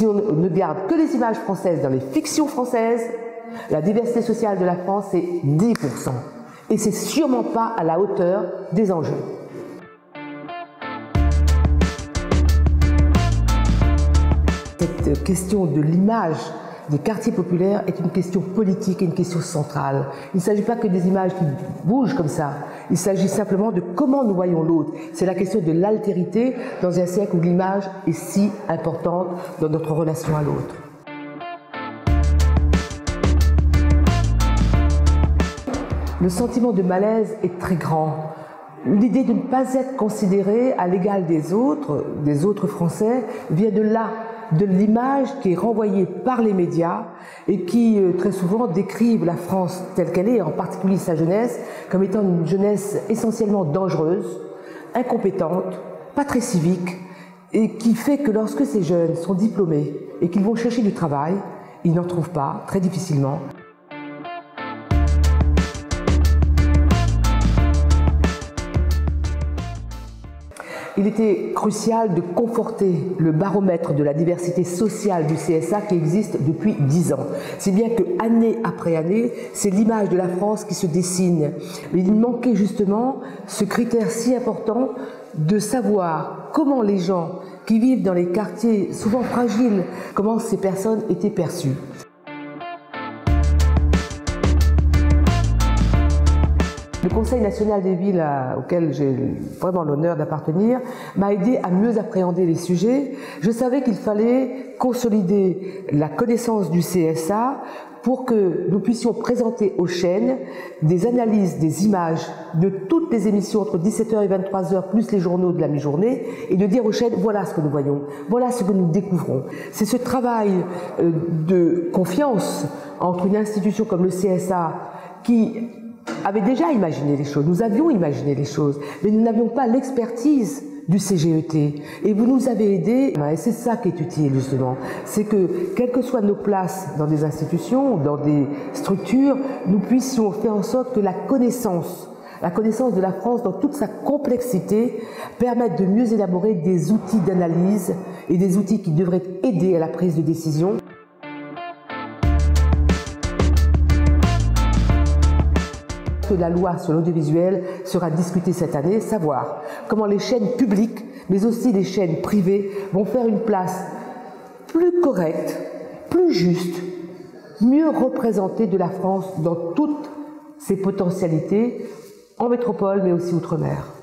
Si on ne garde que les images françaises dans les fictions françaises, la diversité sociale de la France, c'est 10%. Et c'est sûrement pas à la hauteur des enjeux. Cette question de l'image des quartiers populaires est une question politique et une question centrale. Il ne s'agit pas que des images qui bougent comme ça. Il s'agit simplement de comment nous voyons l'autre. C'est la question de l'altérité dans un siècle où l'image est si importante dans notre relation à l'autre. Le sentiment de malaise est très grand. L'idée de ne pas être considéré à l'égal des autres Français, vient de là, de l'image qui est renvoyée par les médias et qui très souvent décrivent la France telle qu'elle est, en particulier sa jeunesse, comme étant une jeunesse essentiellement dangereuse, incompétente, pas très civique, et qui fait que lorsque ces jeunes sont diplômés et qu'ils vont chercher du travail, ils n'en trouvent pas, très difficilement. Il était crucial de conforter le baromètre de la diversité sociale du CSA qui existe depuis 10 ans. C'est bien que année après année, c'est l'image de la France qui se dessine. Mais il manquait justement ce critère si important de savoir comment les gens qui vivent dans les quartiers souvent fragiles, comment ces personnes étaient perçues. Le Conseil national des villes, auquel j'ai vraiment l'honneur d'appartenir, m'a aidé à mieux appréhender les sujets. Je savais qu'il fallait consolider la connaissance du CSA pour que nous puissions présenter aux chaînes des analyses, des images de toutes les émissions entre 17h et 23h, plus les journaux de la mi-journée, et de dire aux chaînes, voilà ce que nous voyons, voilà ce que nous découvrons. C'est ce travail de confiance entre une institution comme le CSA qui avait déjà imaginé les choses, nous avions imaginé les choses, mais nous n'avions pas l'expertise du CGET. Et vous nous avez aidés, et c'est ça qui est utile justement, c'est que, quelles que soient nos places dans des institutions, dans des structures, nous puissions faire en sorte que la connaissance de la France dans toute sa complexité permette de mieux élaborer des outils d'analyse et des outils qui devraient aider à la prise de décision. La loi sur l'audiovisuel sera discutée cette année, savoir comment les chaînes publiques, mais aussi les chaînes privées, vont faire une place plus correcte, plus juste, mieux représentée de la France dans toutes ses potentialités, en métropole mais aussi outre-mer.